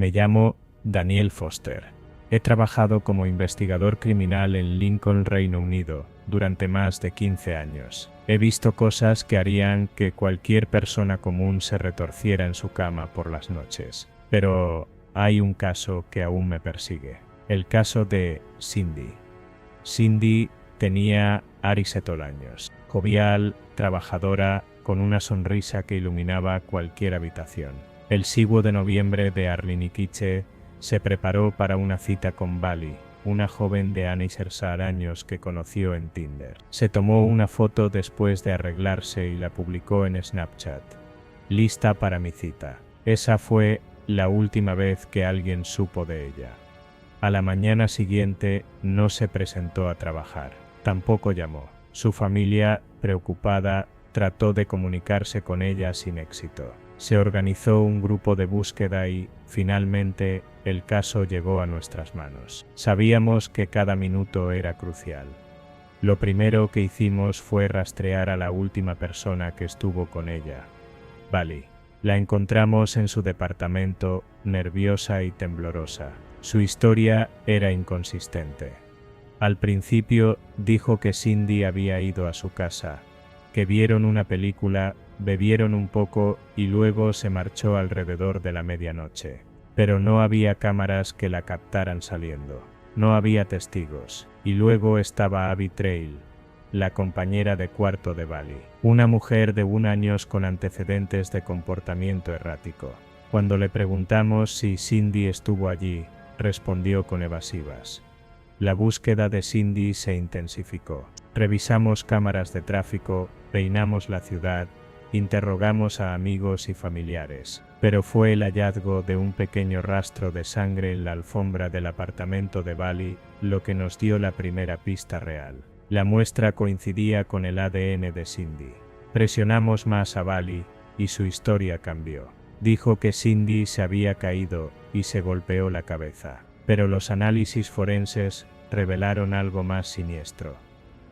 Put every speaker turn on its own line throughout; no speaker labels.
Me llamo Daniel Foster. He trabajado como investigador criminal en Lincoln, Reino Unido, durante más de 15 años. He visto cosas que harían que cualquier persona común se retorciera en su cama por las noches. Pero hay un caso que aún me persigue. El caso de Cindy. Cindy tenía 17 años. Jovial, trabajadora, con una sonrisa que iluminaba cualquier habitación. El 7 de noviembre de Arlinikiche se preparó para una cita con Bali, una joven de 16 años que conoció en Tinder. Se tomó una foto después de arreglarse y la publicó en Snapchat. Lista para mi cita. Esa fue la última vez que alguien supo de ella. A la mañana siguiente no se presentó a trabajar. Tampoco llamó. Su familia, preocupada, trató de comunicarse con ella sin éxito. Se organizó un grupo de búsqueda y, finalmente, el caso llegó a nuestras manos. Sabíamos que cada minuto era crucial. Lo primero que hicimos fue rastrear a la última persona que estuvo con ella, Bali. La encontramos en su departamento, nerviosa y temblorosa. Su historia era inconsistente. Al principio dijo que Cindy había ido a su casa, que vieron una película, bebieron un poco y luego se marchó alrededor de la medianoche. Pero no había cámaras que la captaran saliendo. No había testigos. Y luego estaba Abby Trail, la compañera de cuarto de Bali. Una mujer de 1 año con antecedentes de comportamiento errático. Cuando le preguntamos si Cindy estuvo allí, respondió con evasivas. La búsqueda de Cindy se intensificó. Revisamos cámaras de tráfico, peinamos la ciudad, interrogamos a amigos y familiares, pero fue el hallazgo de un pequeño rastro de sangre en la alfombra del apartamento de Bali lo que nos dio la primera pista real. La muestra coincidía con el ADN de Cindy. Presionamos más a Bali y su historia cambió. Dijo que Cindy se había caído y se golpeó la cabeza, pero los análisis forenses revelaron algo más siniestro.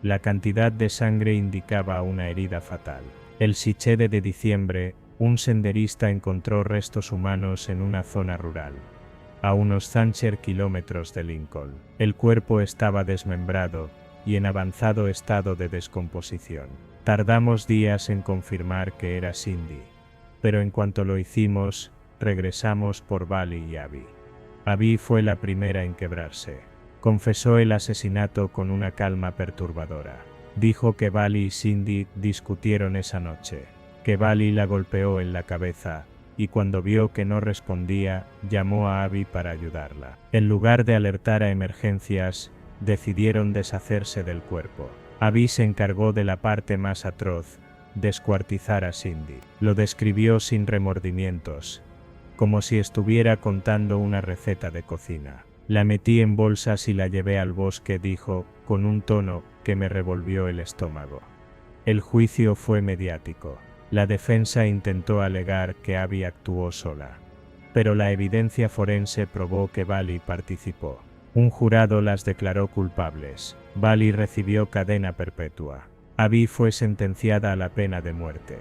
La cantidad de sangre indicaba una herida fatal. El 7 de diciembre, un senderista encontró restos humanos en una zona rural, a unos 100 kilómetros de Lincoln. El cuerpo estaba desmembrado y en avanzado estado de descomposición. Tardamos días en confirmar que era Cindy, pero en cuanto lo hicimos, regresamos por Bali y Abby. Abby fue la primera en quebrarse. Confesó el asesinato con una calma perturbadora. Dijo que Bali y Cindy discutieron esa noche, que Bali la golpeó en la cabeza, y cuando vio que no respondía, llamó a Abby para ayudarla. En lugar de alertar a emergencias, decidieron deshacerse del cuerpo. Abby se encargó de la parte más atroz, descuartizar a Cindy. Lo describió sin remordimientos, como si estuviera contando una receta de cocina. La metí en bolsas y la llevé al bosque, dijo, con un tono que me revolvió el estómago. El juicio fue mediático. La defensa intentó alegar que Abby actuó sola, pero la evidencia forense probó que Bali participó. Un jurado las declaró culpables. Bali recibió cadena perpetua. Abby fue sentenciada a la pena de muerte.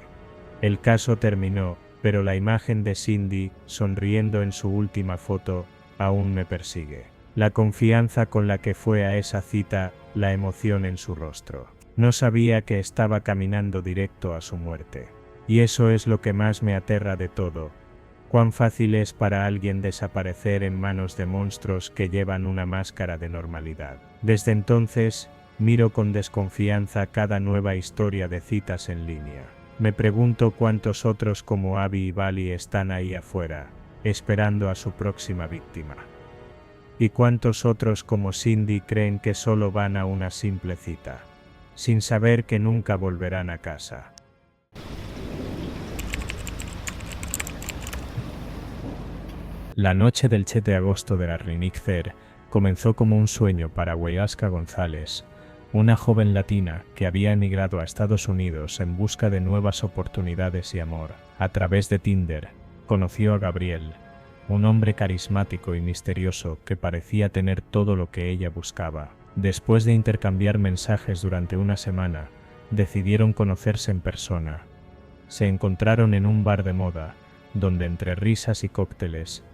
El caso terminó, pero la imagen de Cindy, sonriendo en su última foto, aún me persigue. La confianza con la que fue a esa cita, la emoción en su rostro. No sabía que estaba caminando directo a su muerte. Y eso es lo que más me aterra de todo. Cuán fácil es para alguien desaparecer en manos de monstruos que llevan una máscara de normalidad. Desde entonces, miro con desconfianza cada nueva historia de citas en línea. Me pregunto cuántos otros como Abby y Bali están ahí afuera, esperando a su próxima víctima. Y cuántos otros como Cindy creen que solo van a una simple cita, sin saber que nunca volverán a casa. La noche del 7 de agosto de la Arlinikiche comenzó como un sueño para Weyaska González, una joven latina que había emigrado a Estados Unidos en busca de nuevas oportunidades y amor. A través de Tinder, conoció a Gabriel, un hombre carismático y misterioso que parecía tener todo lo que ella buscaba. Después de intercambiar mensajes durante una semana, decidieron conocerse en persona. Se encontraron en un bar de moda, donde entre risas y cócteles,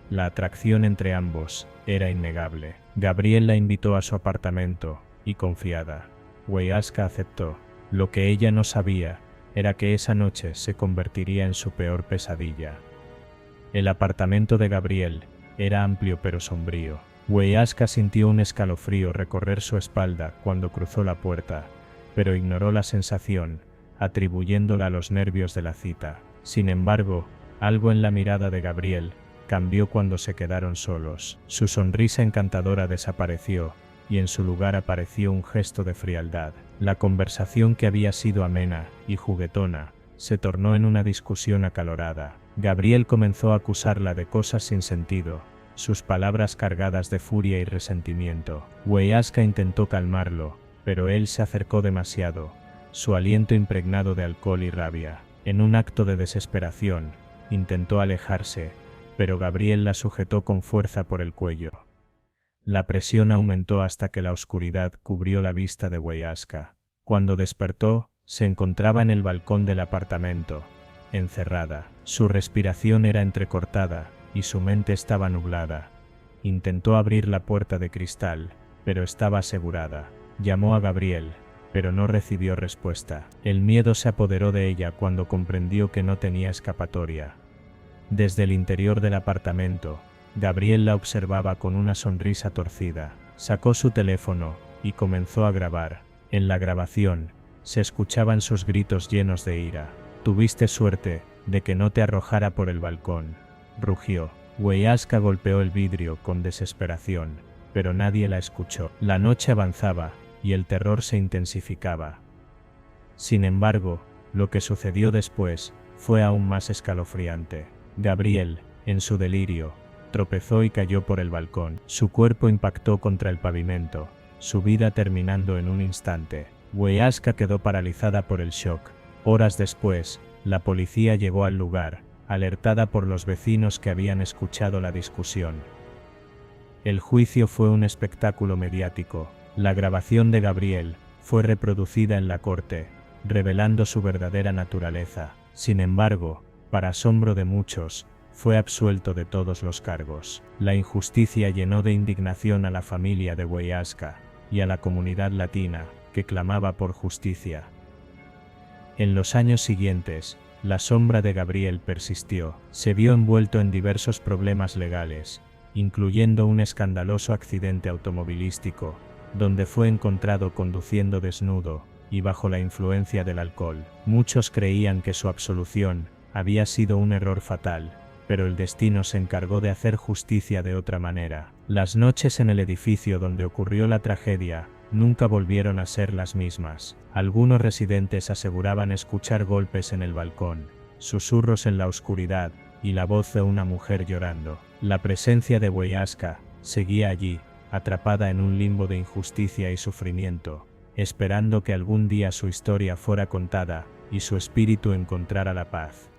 La atracción entre ambos era innegable. Gabriel la invitó a su apartamento, y confiada, Weyaska aceptó. Lo que ella no sabía era que esa noche se convertiría en su peor pesadilla. El apartamento de Gabriel era amplio pero sombrío. Weyaska sintió un escalofrío recorrer su espalda cuando cruzó la puerta, pero ignoró la sensación, atribuyéndola a los nervios de la cita. Sin embargo, algo en la mirada de Gabriel cambió cuando se quedaron solos. Su sonrisa encantadora desapareció, y en su lugar apareció un gesto de frialdad. La conversación, que había sido amena y juguetona, se tornó en una discusión acalorada. Gabriel comenzó a acusarla de cosas sin sentido, sus palabras cargadas de furia y resentimiento. Weyaska intentó calmarlo, pero él se acercó demasiado, su aliento impregnado de alcohol y rabia. En un acto de desesperación, intentó alejarse, pero Gabriel la sujetó con fuerza por el cuello. La presión aumentó hasta que la oscuridad cubrió la vista de Weyaska. Cuando despertó, se encontraba en el balcón del apartamento, encerrada. Su respiración era entrecortada, y su mente estaba nublada. Intentó abrir la puerta de cristal, pero estaba asegurada. Llamó a Gabriel, pero no recibió respuesta. El miedo se apoderó de ella cuando comprendió que no tenía escapatoria. Desde el interior del apartamento, Gabriel la observaba con una sonrisa torcida. Sacó su teléfono y comenzó a grabar. En la grabación, se escuchaban sus gritos llenos de ira. «Tuviste suerte de que no te arrojara por el balcón», rugió. Weyaska golpeó el vidrio con desesperación, pero nadie la escuchó. La noche avanzaba, y el terror se intensificaba. Sin embargo, lo que sucedió después fue aún más escalofriante. Gabriel, en su delirio, tropezó y cayó por el balcón. Su cuerpo impactó contra el pavimento, su vida terminando en un instante. Weyaska quedó paralizada por el shock. Horas después, la policía llegó al lugar, alertada por los vecinos que habían escuchado la discusión. El juicio fue un espectáculo mediático. La grabación de Gabriel fue reproducida en la corte, revelando su verdadera naturaleza. Sin embargo, para asombro de muchos, fue absuelto de todos los cargos. La injusticia llenó de indignación a la familia de Weyaska y a la comunidad latina, que clamaba por justicia. En los años siguientes, la sombra de Gabriel persistió. Se vio envuelto en diversos problemas legales, incluyendo un escandaloso accidente automovilístico, donde fue encontrado conduciendo desnudo y bajo la influencia del alcohol. Muchos creían que su absolución había sido un error fatal, pero el destino se encargó de hacer justicia de otra manera. Las noches en el edificio donde ocurrió la tragedia nunca volvieron a ser las mismas. Algunos residentes aseguraban escuchar golpes en el balcón, susurros en la oscuridad y la voz de una mujer llorando. La presencia de Weyaska seguía allí, atrapada en un limbo de injusticia y sufrimiento, esperando que algún día su historia fuera contada y su espíritu encontrara la paz.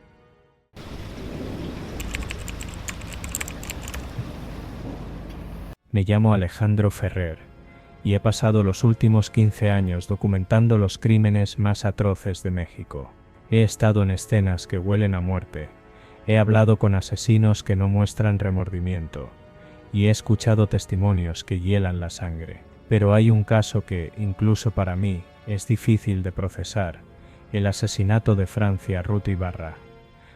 Me llamo Alejandro Ferrer, y he pasado los últimos 15 años documentando los crímenes más atroces de México. He estado en escenas que huelen a muerte, he hablado con asesinos que no muestran remordimiento, y he escuchado testimonios que hielan la sangre. Pero hay un caso que, incluso para mí, es difícil de procesar: el asesinato de Francia Ruth Ibarra.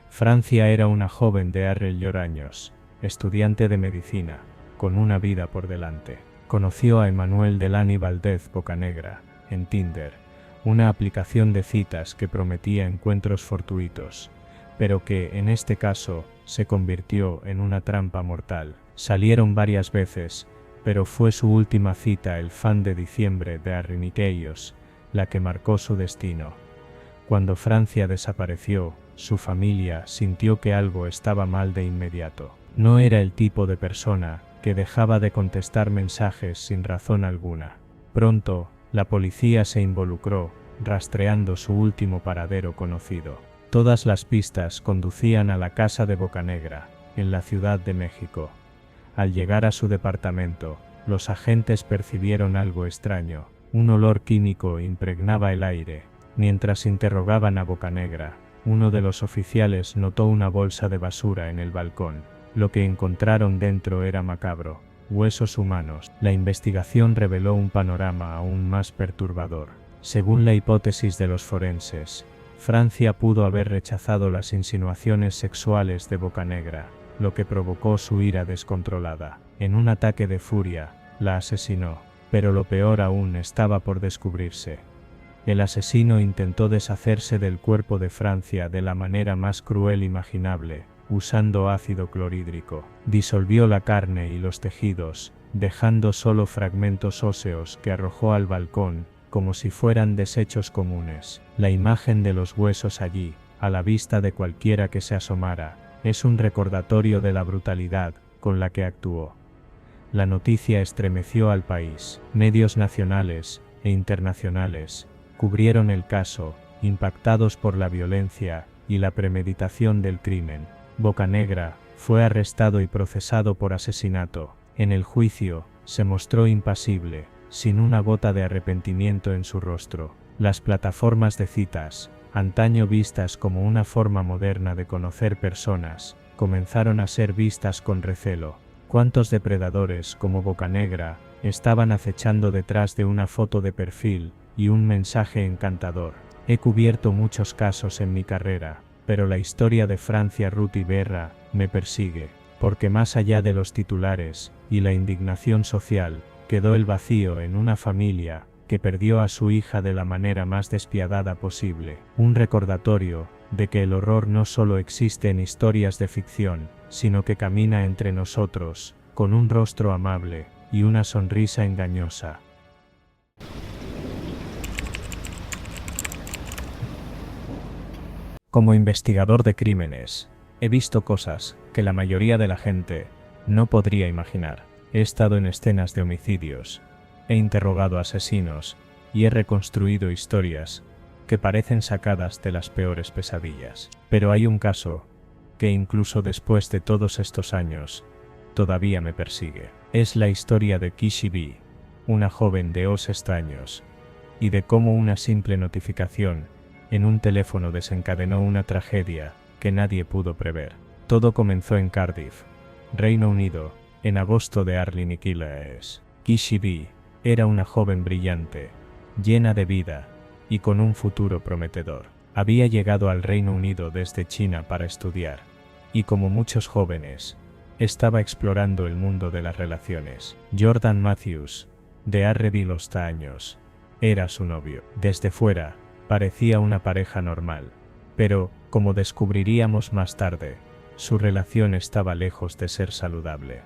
Francia era una joven de alrededor años, estudiante de medicina, con una vida por delante. Conoció a Emanuel Delany Valdez Bocanegra en Tinder, una aplicación de citas que prometía encuentros fortuitos, pero que, en este caso, se convirtió en una trampa mortal. Salieron varias veces, pero fue su última cita, el fan de diciembre de Arriniqueios, la que marcó su destino. Cuando Francia desapareció, su familia sintió que algo estaba mal de inmediato. No era el tipo de persona que dejaba de contestar mensajes sin razón alguna. Pronto, la policía se involucró, rastreando su último paradero conocido. Todas las pistas conducían a la casa de Bocanegra, en la Ciudad de México. Al llegar a su departamento, los agentes percibieron algo extraño. Un olor químico impregnaba el aire. Mientras interrogaban a Bocanegra, uno de los oficiales notó una bolsa de basura en el balcón. Lo que encontraron dentro era macabro: huesos humanos. La investigación reveló un panorama aún más perturbador. Según la hipótesis de los forenses, Francia pudo haber rechazado las insinuaciones sexuales de Bocanegra, lo que provocó su ira descontrolada. En un ataque de furia, la asesinó. Pero lo peor aún estaba por descubrirse. El asesino intentó deshacerse del cuerpo de Francia de la manera más cruel imaginable, usando ácido clorhídrico. Disolvió la carne y los tejidos, dejando solo fragmentos óseos que arrojó al balcón, como si fueran desechos comunes. La imagen de los huesos allí, a la vista de cualquiera que se asomara, es un recordatorio de la brutalidad con la que actuó. La noticia estremeció al país. Medios nacionales e internacionales cubrieron el caso, impactados por la violencia y la premeditación del crimen. Bocanegra fue arrestado y procesado por asesinato. En el juicio, se mostró impasible, sin una gota de arrepentimiento en su rostro. Las plataformas de citas, antaño vistas como una forma moderna de conocer personas, comenzaron a ser vistas con recelo. ¿Cuántos depredadores como Bocanegra estaban acechando detrás de una foto de perfil y un mensaje encantador? He cubierto muchos casos en mi carrera, pero la historia de Francia Ruth Ibarra me persigue, porque más allá de los titulares y la indignación social, quedó el vacío en una familia que perdió a su hija de la manera más despiadada posible. Un recordatorio de que el horror no solo existe en historias de ficción, sino que camina entre nosotros, con un rostro amable y una sonrisa engañosa. Como investigador de crímenes, he visto cosas que la mayoría de la gente no podría imaginar. He estado en escenas de homicidios, he interrogado a asesinos y he reconstruido historias que parecen sacadas de las peores pesadillas. Pero hay un caso que incluso después de todos estos años, todavía me persigue. Es la historia de Kishi B, una joven de ojos extraños, y de cómo una simple notificación en un teléfono desencadenó una tragedia que nadie pudo prever. Todo comenzó en Cardiff, Reino Unido, en agosto de Arlene Iquiles. Kishi B era una joven brillante, llena de vida y con un futuro prometedor. Había llegado al Reino Unido desde China para estudiar, y como muchos jóvenes, estaba explorando el mundo de las relaciones. Jordan Matthews, de Arreville años, era su novio. Desde fuera, parecía una pareja normal, pero, como descubriríamos más tarde, su relación estaba lejos de ser saludable.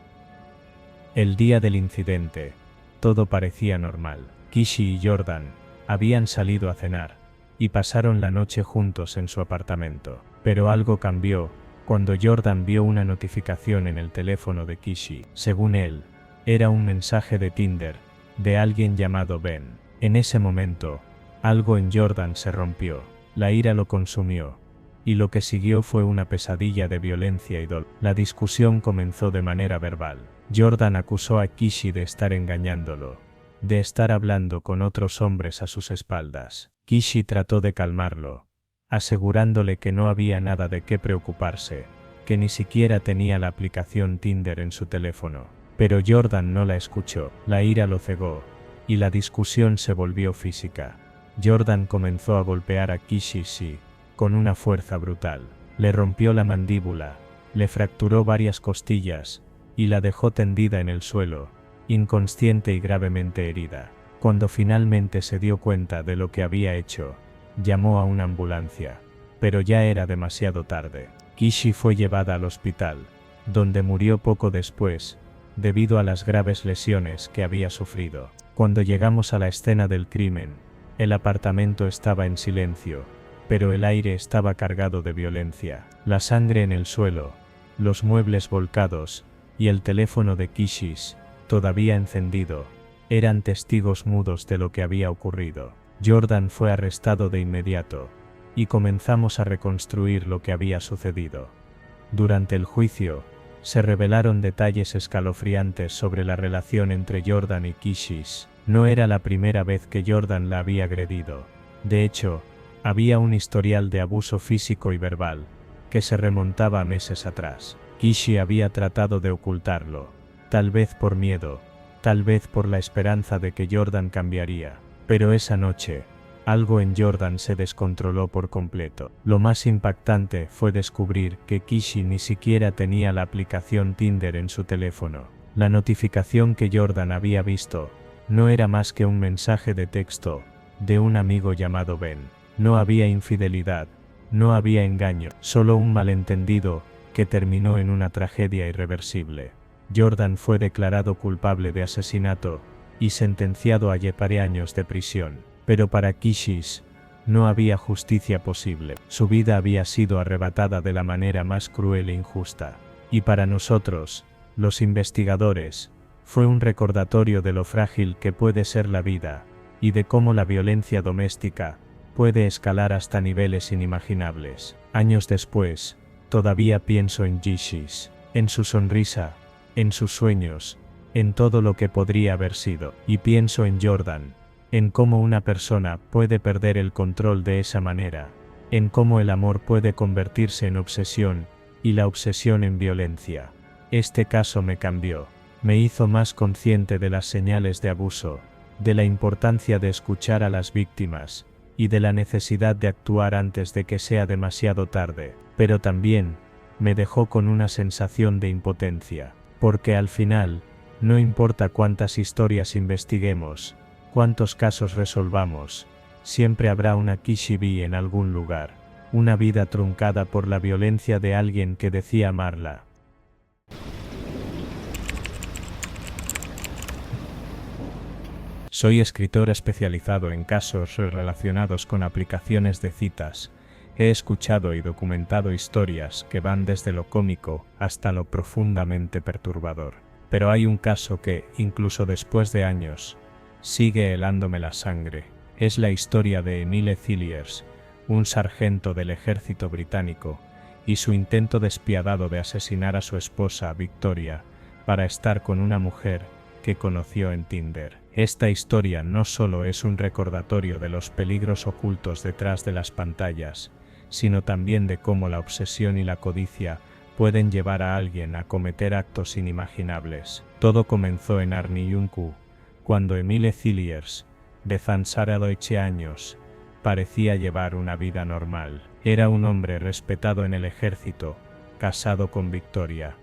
El día del incidente, todo parecía normal. Kishi y Jordan habían salido a cenar, y pasaron la noche juntos en su apartamento. Pero algo cambió cuando Jordan vio una notificación en el teléfono de Kishi. Según él, era un mensaje de Tinder, de alguien llamado Ben. En ese momento, algo en Jordan se rompió, la ira lo consumió, y lo que siguió fue una pesadilla de violencia y dolor. La discusión comenzó de manera verbal. Jordan acusó a Kishi de estar engañándolo, de estar hablando con otros hombres a sus espaldas. Kishi trató de calmarlo, asegurándole que no había nada de qué preocuparse, que ni siquiera tenía la aplicación Tinder en su teléfono. Pero Jordan no la escuchó. La ira lo cegó, y la discusión se volvió física. Jordan comenzó a golpear a Kishi con una fuerza brutal. Le rompió la mandíbula, le fracturó varias costillas, y la dejó tendida en el suelo, inconsciente y gravemente herida. Cuando finalmente se dio cuenta de lo que había hecho, llamó a una ambulancia, pero ya era demasiado tarde. Kishi fue llevada al hospital, donde murió poco después, debido a las graves lesiones que había sufrido. Cuando llegamos a la escena del crimen, el apartamento estaba en silencio, pero el aire estaba cargado de violencia. La sangre en el suelo, los muebles volcados, y el teléfono de Kishi, todavía encendido, eran testigos mudos de lo que había ocurrido. Jordan fue arrestado de inmediato, y comenzamos a reconstruir lo que había sucedido. Durante el juicio, se revelaron detalles escalofriantes sobre la relación entre Jordan y Kishi. No era la primera vez que Jordan la había agredido. De hecho, había un historial de abuso físico y verbal, que se remontaba a meses atrás. Kishi había tratado de ocultarlo, tal vez por miedo, tal vez por la esperanza de que Jordan cambiaría. Pero esa noche, algo en Jordan se descontroló por completo. Lo más impactante fue descubrir que Kishi ni siquiera tenía la aplicación Tinder en su teléfono. La notificación que Jordan había visto no era más que un mensaje de texto de un amigo llamado Ben. No había infidelidad, no había engaño, solo un malentendido que terminó en una tragedia irreversible. Jordan fue declarado culpable de asesinato y sentenciado a llevar años de prisión. Pero para Kishis no había justicia posible. Su vida había sido arrebatada de la manera más cruel e injusta. Y para nosotros, los investigadores, fue un recordatorio de lo frágil que puede ser la vida, y de cómo la violencia doméstica puede escalar hasta niveles inimaginables. Años después, todavía pienso en Kishis, en su sonrisa, en sus sueños, en todo lo que podría haber sido. Y pienso en Jordan, en cómo una persona puede perder el control de esa manera, en cómo el amor puede convertirse en obsesión, y la obsesión en violencia. Este caso me cambió, me hizo más consciente de las señales de abuso, de la importancia de escuchar a las víctimas, y de la necesidad de actuar antes de que sea demasiado tarde. Pero también me dejó con una sensación de impotencia, porque al final, no importa cuántas historias investiguemos, cuántos casos resolvamos, siempre habrá una Kishi en algún lugar, una vida truncada por la violencia de alguien que decía amarla. Soy escritor especializado en casos relacionados con aplicaciones de citas. He escuchado y documentado historias que van desde lo cómico hasta lo profundamente perturbador. Pero hay un caso que, incluso después de años, sigue helándome la sangre. Es la historia de Emile Cilliers, un sargento del ejército británico, y su intento despiadado de asesinar a su esposa, Victoria, para estar con una mujer que conoció en Tinder. Esta historia no solo es un recordatorio de los peligros ocultos detrás de las pantallas, sino también de cómo la obsesión y la codicia pueden llevar a alguien a cometer actos inimaginables. Todo comenzó en Arnilunku, cuando Emile Cilliers, de 18 años, parecía llevar una vida normal. Era un hombre respetado en el ejército, casado con Victoria,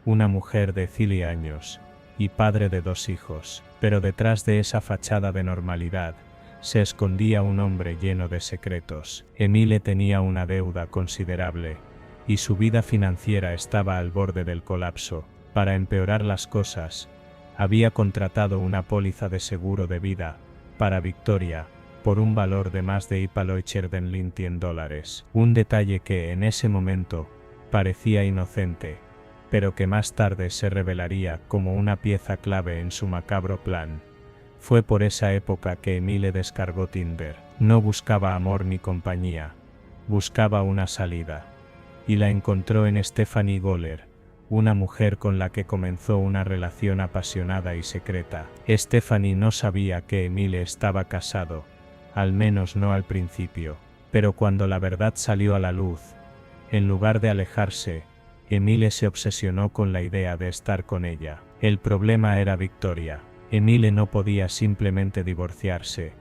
una mujer de 15 años, y padre de 2 hijos. Pero detrás de esa fachada de normalidad, se escondía un hombre lleno de secretos. Emile tenía una deuda considerable, y su vida financiera estaba al borde del colapso. Para empeorar las cosas, había contratado una póliza de seguro de vida para Victoria, por un valor de más de $1,000,000. Un detalle que en ese momento parecía inocente, pero que más tarde se revelaría como una pieza clave en su macabro plan. Fue por esa época que Emile descargó Tinder. No buscaba amor ni compañía, buscaba una salida. Y la encontró en Stephanie Goller, una mujer con la que comenzó una relación apasionada y secreta. Stephanie no sabía que Emile estaba casado, al menos no al principio, pero cuando la verdad salió a la luz, en lugar de alejarse, Emile se obsesionó con la idea de estar con ella. El problema era Victoria. Emile no podía simplemente divorciarse.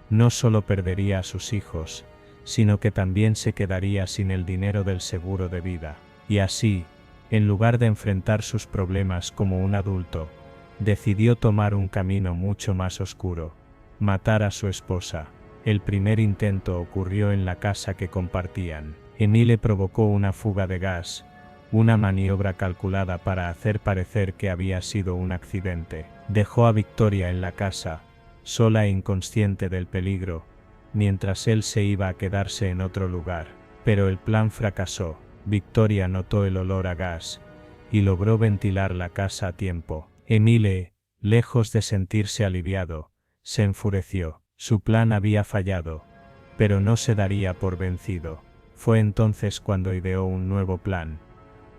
No solo perdería a sus hijos, sino que también se quedaría sin el dinero del seguro de vida. Y así, en lugar de enfrentar sus problemas como un adulto, decidió tomar un camino mucho más oscuro: matar a su esposa. El primer intento ocurrió en la casa que compartían. Emile provocó una fuga de gas, una maniobra calculada para hacer parecer que había sido un accidente. Dejó a Victoria en la casa, sola e inconsciente del peligro, mientras él se iba a quedarse en otro lugar. Pero el plan fracasó. Victoria notó el olor a gas y logró ventilar la casa a tiempo. Emile, lejos de sentirse aliviado, se enfureció. Su plan había fallado, pero no se daría por vencido. Fue entonces cuando ideó un nuevo plan,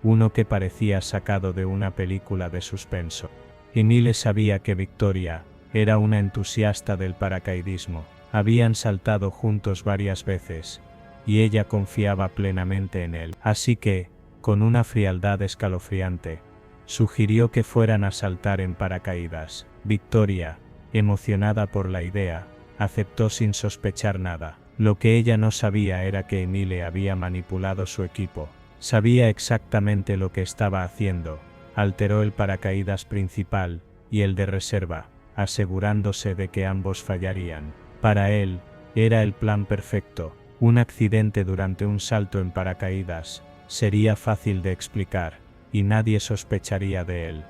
uno que parecía sacado de una película de suspenso. Emile sabía que Victoria era una entusiasta del paracaidismo. Habían saltado juntos varias veces, y ella confiaba plenamente en él. Así que, con una frialdad escalofriante. Sugirió que fueran a saltar en paracaídas. Victoria, emocionada por la idea, aceptó sin sospechar nada. Lo que ella no sabía era que Emile había manipulado su equipo. Sabía exactamente lo que estaba haciendo. Alteró el paracaídas principal y el de reserva, asegurándose de que ambos fallarían. Para él, era el plan perfecto. Un accidente durante un salto en paracaídas sería fácil de explicar, y nadie sospecharía de él.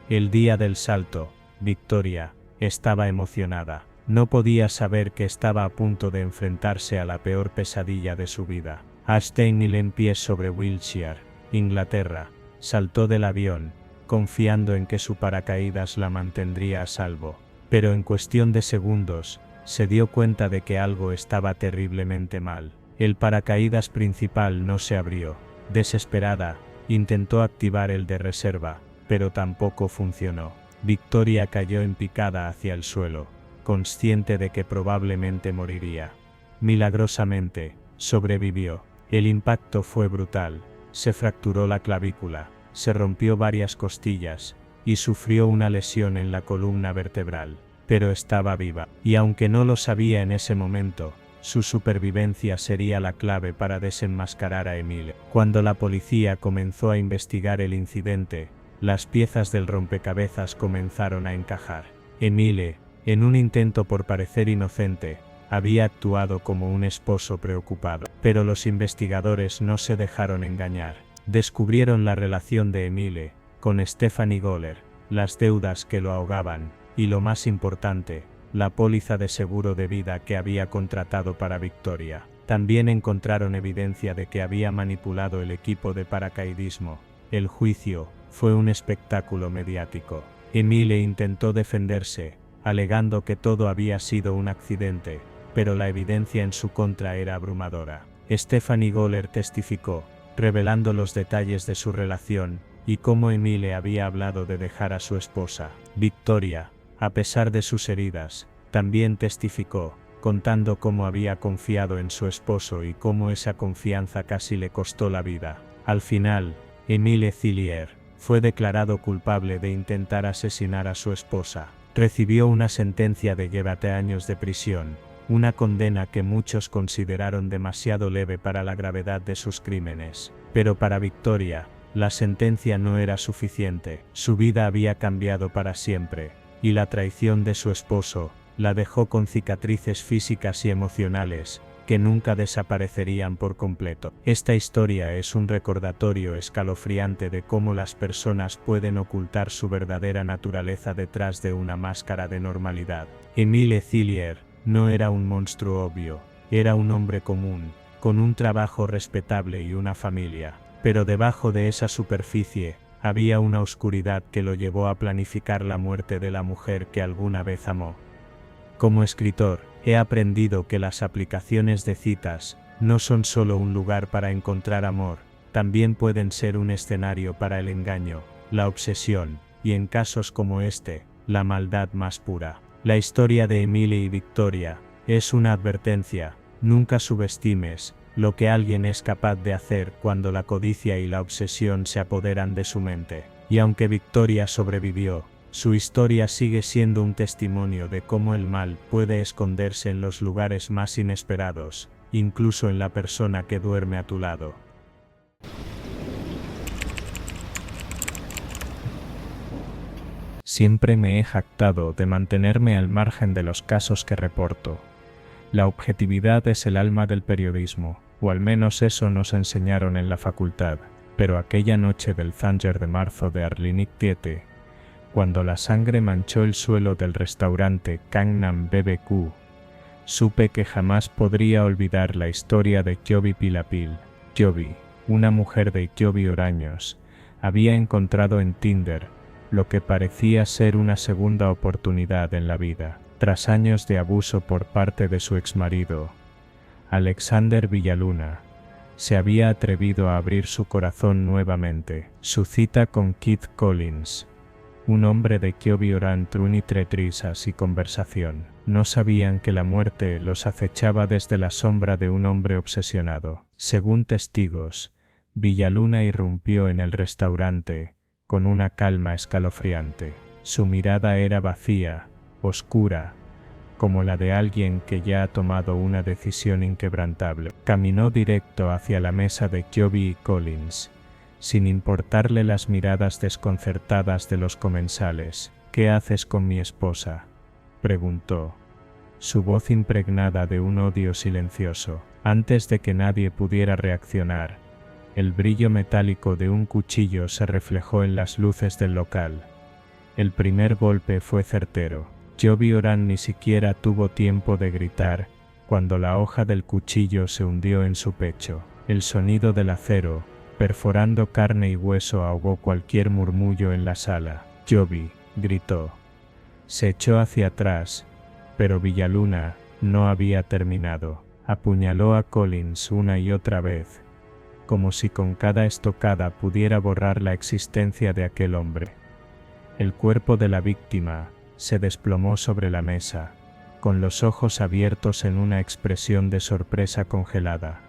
El día del salto, Victoria estaba emocionada. No podía saber que estaba a punto de enfrentarse a la peor pesadilla de su vida. Ashton Hill en pie sobre Wiltshire, Inglaterra, saltó del avión, confiando en que su paracaídas la mantendría a salvo. Pero en cuestión de segundos, se dio cuenta de que algo estaba terriblemente mal. El paracaídas principal no se abrió. Desesperada, intentó activar el de reserva, pero tampoco funcionó. Victoria cayó en picada hacia el suelo, consciente de que probablemente moriría. Milagrosamente, sobrevivió. El impacto fue brutal. Se fracturó la clavícula, se rompió varias costillas, y sufrió una lesión en la columna vertebral. Pero estaba viva, y aunque no lo sabía en ese momento, su supervivencia sería la clave para desenmascarar a Emile. Cuando la policía comenzó a investigar el incidente, las piezas del rompecabezas comenzaron a encajar. Emile, en un intento por parecer inocente, había actuado como un esposo preocupado. Pero los investigadores no se dejaron engañar. Descubrieron la relación de Emile con Stephanie Goller, las deudas que lo ahogaban, y lo más importante, la póliza de seguro de vida que había contratado para Victoria. También encontraron evidencia de que había manipulado el equipo de paracaidismo. El juicio fue un espectáculo mediático. Emile intentó defenderse, alegando que todo había sido un accidente, pero la evidencia en su contra era abrumadora. Stephanie Goller testificó, revelando los detalles de su relación, y cómo Emile había hablado de dejar a su esposa. Victoria, a pesar de sus heridas, también testificó, contando cómo había confiado en su esposo y cómo esa confianza casi le costó la vida. Al final, Emile Thillier fue declarado culpable de intentar asesinar a su esposa. Recibió una sentencia de 20 años de prisión, una condena que muchos consideraron demasiado leve para la gravedad de sus crímenes. Pero para Victoria, la sentencia no era suficiente. Su vida había cambiado para siempre, y la traición de su esposo la dejó con cicatrices físicas y emocionales que nunca desaparecerían por completo. Esta historia es un recordatorio escalofriante de cómo las personas pueden ocultar su verdadera naturaleza detrás de una máscara de normalidad. Emile Thillier no era un monstruo obvio, era un hombre común, con un trabajo respetable y una familia. Pero debajo de esa superficie, había una oscuridad que lo llevó a planificar la muerte de la mujer que alguna vez amó. Como escritor, he aprendido que las aplicaciones de citas no son solo un lugar para encontrar amor, también pueden ser un escenario para el engaño, la obsesión, y en casos como este, la maldad más pura. La historia de Emile y Victoria es una advertencia: nunca subestimes lo que alguien es capaz de hacer cuando la codicia y la obsesión se apoderan de su mente. Y aunque Victoria sobrevivió, su historia sigue siendo un testimonio de cómo el mal puede esconderse en los lugares más inesperados, incluso en la persona que duerme a tu lado. Siempre me he jactado de mantenerme al margen de los casos que reporto. La objetividad es el alma del periodismo, o al menos eso nos enseñaron en la facultad, pero aquella noche del Thanger de marzo de Arlinik 7, cuando la sangre manchó el suelo del restaurante Gangnam BBQ, supe que jamás podría olvidar la historia de Jovi Pilapil. Jovi, una mujer de Jovi Oraños, había encontrado en Tinder lo que parecía ser una segunda oportunidad en la vida. Tras años de abuso por parte de su exmarido, Alexander Villaluna, se había atrevido a abrir su corazón nuevamente. Su cita con Keith Collins, un hombre de Jovi Oran, entre risas y conversación. No sabían que la muerte los acechaba desde la sombra de un hombre obsesionado. Según testigos, Villaluna irrumpió en el restaurante, con una calma escalofriante. Su mirada era vacía, oscura, como la de alguien que ya ha tomado una decisión inquebrantable. Caminó directo hacia la mesa de Joby y Collins, sin importarle las miradas desconcertadas de los comensales. «¿Qué haces con mi esposa?», preguntó, su voz impregnada de un odio silencioso. Antes de que nadie pudiera reaccionar, el brillo metálico de un cuchillo se reflejó en las luces del local. El primer golpe fue certero. Joby Oran ni siquiera tuvo tiempo de gritar cuando la hoja del cuchillo se hundió en su pecho. El sonido del acero, perforando carne y hueso, ahogó cualquier murmullo en la sala. «Joby», gritó. Se echó hacia atrás, pero Villaluna no había terminado. Apuñaló a Collins una y otra vez, como si con cada estocada pudiera borrar la existencia de aquel hombre. El cuerpo de la víctima se desplomó sobre la mesa, con los ojos abiertos en una expresión de sorpresa congelada.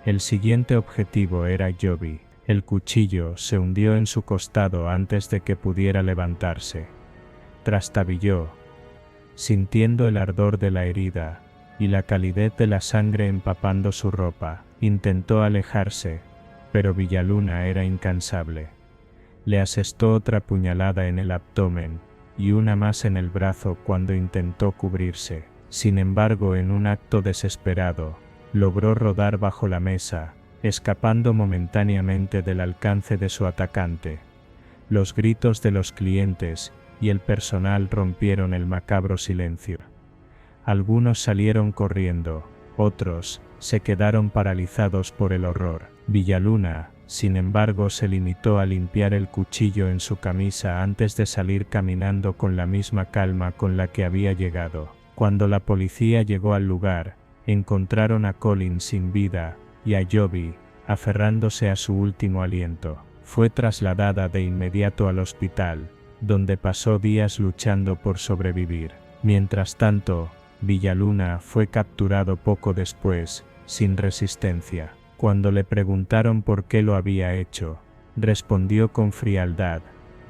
El siguiente objetivo era Joby. El cuchillo se hundió en su costado antes de que pudiera levantarse. Trastabilló, sintiendo el ardor de la herida y la calidez de la sangre empapando su ropa. Intentó alejarse, pero Villaluna era incansable. Le asestó otra puñalada en el abdomen y una más en el brazo cuando intentó cubrirse. Sin embargo, en un acto desesperado, logró rodar bajo la mesa, escapando momentáneamente del alcance de su atacante. Los gritos de los clientes y el personal rompieron el macabro silencio. Algunos salieron corriendo, otros se quedaron paralizados por el horror. Villaluna, sin embargo, se limitó a limpiar el cuchillo en su camisa antes de salir caminando con la misma calma con la que había llegado. Cuando la policía llegó al lugar, encontraron a Collins sin vida y a Joby aferrándose a su último aliento. Fue trasladada de inmediato al hospital, donde pasó días luchando por sobrevivir. Mientras tanto, Villaluna fue capturado poco después, sin resistencia. Cuando le preguntaron por qué lo había hecho, respondió con frialdad: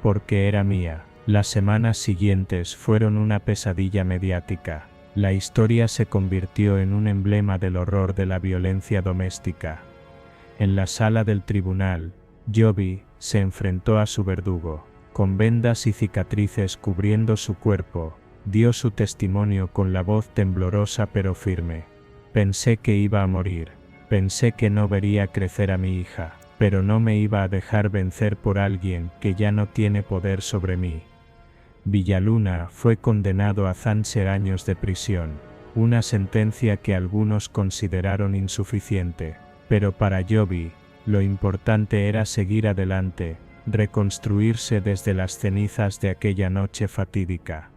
«Porque era mía». Las semanas siguientes fueron una pesadilla mediática. La historia se convirtió en un emblema del horror de la violencia doméstica. En la sala del tribunal, Joby se enfrentó a su verdugo. Con vendas y cicatrices cubriendo su cuerpo, dio su testimonio con la voz temblorosa pero firme. «Pensé que iba a morir. Pensé que no vería crecer a mi hija, pero no me iba a dejar vencer por alguien que ya no tiene poder sobre mí». Villaluna fue condenado a 11 años de prisión, una sentencia que algunos consideraron insuficiente, pero para Joby, lo importante era seguir adelante, reconstruirse desde las cenizas de aquella noche fatídica.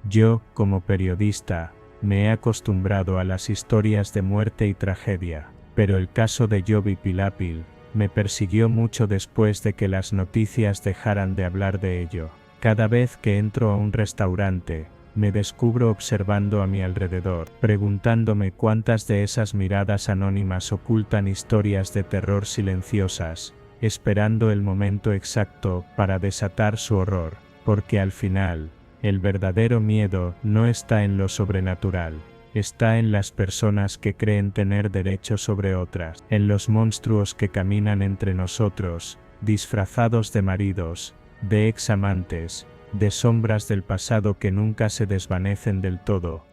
Yo, como periodista, me he acostumbrado a las historias de muerte y tragedia, pero el caso de Joby Pilapil me persiguió mucho después de que las noticias dejaran de hablar de ello. Cada vez que entro a un restaurante, me descubro observando a mi alrededor, preguntándome cuántas de esas miradas anónimas ocultan historias de terror silenciosas, esperando el momento exacto para desatar su horror, porque al final, el verdadero miedo no está en lo sobrenatural, está en las personas que creen tener derecho sobre otras, en los monstruos que caminan entre nosotros, disfrazados de maridos, de ex-amantes, de sombras del pasado que nunca se desvanecen del todo.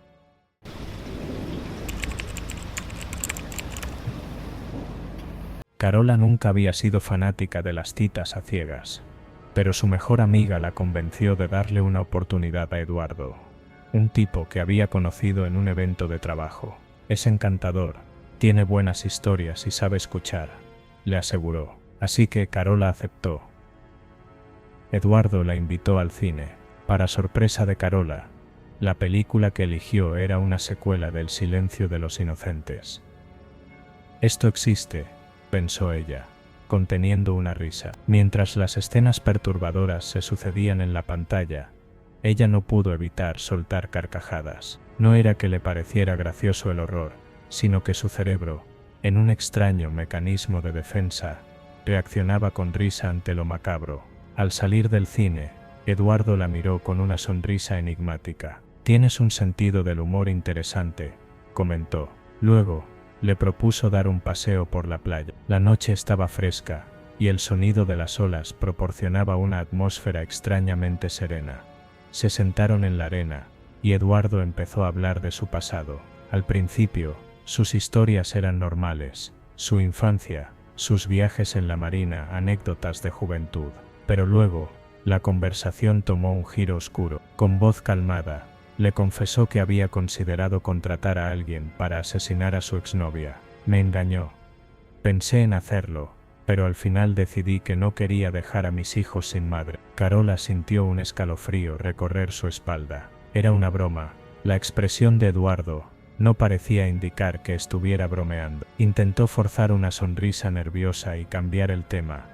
Carola nunca había sido fanática de las citas a ciegas, pero su mejor amiga la convenció de darle una oportunidad a Eduardo, un tipo que había conocido en un evento de trabajo. «Es encantador, tiene buenas historias y sabe escuchar», le aseguró. Así que Carola aceptó. Eduardo la invitó al cine. Para sorpresa de Carola, la película que eligió era una secuela del Silencio de los Inocentes. «Esto existe», pensó ella, conteniendo una risa. Mientras las escenas perturbadoras se sucedían en la pantalla, ella no pudo evitar soltar carcajadas. No era que le pareciera gracioso el horror, sino que su cerebro, en un extraño mecanismo de defensa, reaccionaba con risa ante lo macabro. Al salir del cine, Eduardo la miró con una sonrisa enigmática. «Tienes un sentido del humor interesante», comentó. Luego, le propuso dar un paseo por la playa. La noche estaba fresca, y el sonido de las olas proporcionaba una atmósfera extrañamente serena. Se sentaron en la arena, y Eduardo empezó a hablar de su pasado. Al principio, sus historias eran normales, su infancia, sus viajes en la marina, anécdotas de juventud. Pero luego, la conversación tomó un giro oscuro. Con voz calmada, le confesó que había considerado contratar a alguien para asesinar a su exnovia. «Me engañó. Pensé en hacerlo, pero al final decidí que no quería dejar a mis hijos sin madre». Carola sintió un escalofrío recorrer su espalda. Era una broma. La expresión de Eduardo no parecía indicar que estuviera bromeando. Intentó forzar una sonrisa nerviosa y cambiar el tema,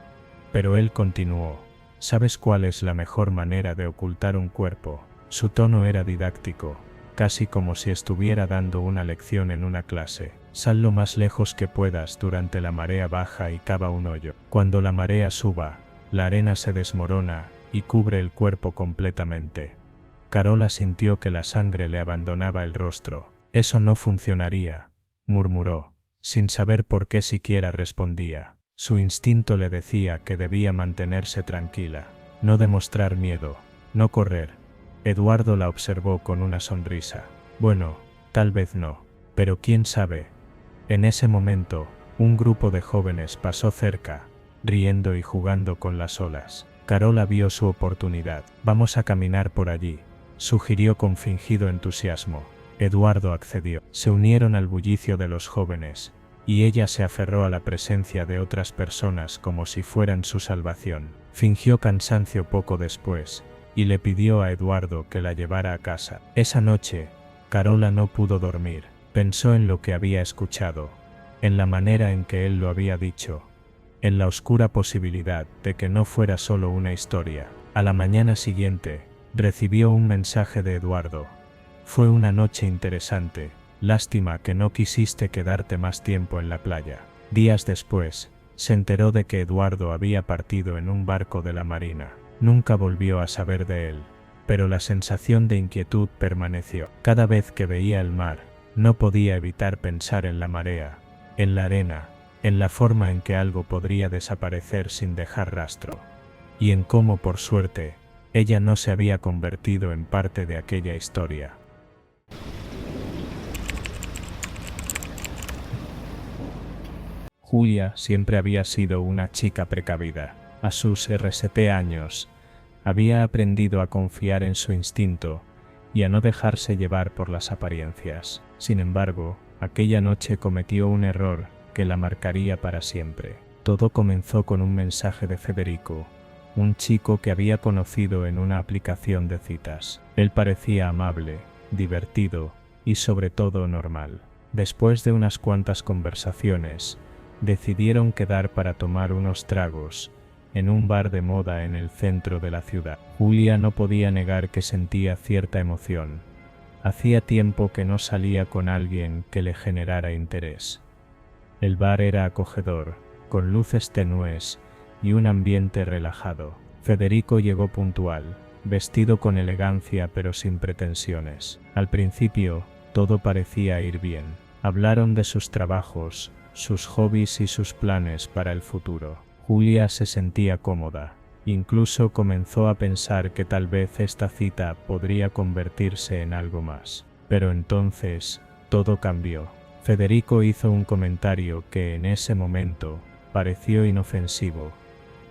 pero él continuó. «¿Sabes cuál es la mejor manera de ocultar un cuerpo?». Su tono era didáctico, casi como si estuviera dando una lección en una clase. «Sal lo más lejos que puedas durante la marea baja y cava un hoyo. Cuando la marea suba, la arena se desmorona y cubre el cuerpo completamente». Carola sintió que la sangre le abandonaba el rostro. «Eso no funcionaría», murmuró, sin saber por qué siquiera respondía. Su instinto le decía que debía mantenerse tranquila, no demostrar miedo, no correr. Eduardo la observó con una sonrisa. «Bueno, tal vez no, pero quién sabe». En ese momento, un grupo de jóvenes pasó cerca, riendo y jugando con las olas. Carola vio su oportunidad. «Vamos a caminar por allí», sugirió con fingido entusiasmo. Eduardo accedió. Se unieron al bullicio de los jóvenes, y ella se aferró a la presencia de otras personas como si fueran su salvación. Fingió cansancio poco después, y le pidió a Eduardo que la llevara a casa. Esa noche, Carola no pudo dormir. Pensó en lo que había escuchado, en la manera en que él lo había dicho, en la oscura posibilidad de que no fuera solo una historia. A la mañana siguiente, recibió un mensaje de Eduardo. «Fue una noche interesante. Lástima que no quisiste quedarte más tiempo en la playa». Días después, se enteró de que Eduardo había partido en un barco de la marina. Nunca volvió a saber de él, pero la sensación de inquietud permaneció. Cada vez que veía el mar, no podía evitar pensar en la marea, en la arena, en la forma en que algo podría desaparecer sin dejar rastro, y en cómo, por suerte, ella no se había convertido en parte de aquella historia. Julia siempre había sido una chica precavida. A sus 17 años, había aprendido a confiar en su instinto y a no dejarse llevar por las apariencias. Sin embargo, aquella noche cometió un error que la marcaría para siempre. Todo comenzó con un mensaje de Federico, un chico que había conocido en una aplicación de citas. Él parecía amable, divertido y sobre todo normal. Después de unas cuantas conversaciones, decidieron quedar para tomar unos tragos en un bar de moda en el centro de la ciudad. Julia no podía negar que sentía cierta emoción. Hacía tiempo que no salía con alguien que le generara interés. El bar era acogedor, con luces tenues y un ambiente relajado. Federico llegó puntual, vestido con elegancia pero sin pretensiones. Al principio, todo parecía ir bien. Hablaron de sus trabajos, sus hobbies y sus planes para el futuro. Julia se sentía cómoda. Incluso comenzó a pensar que tal vez esta cita podría convertirse en algo más. Pero entonces, todo cambió. Federico hizo un comentario que en ese momento pareció inofensivo.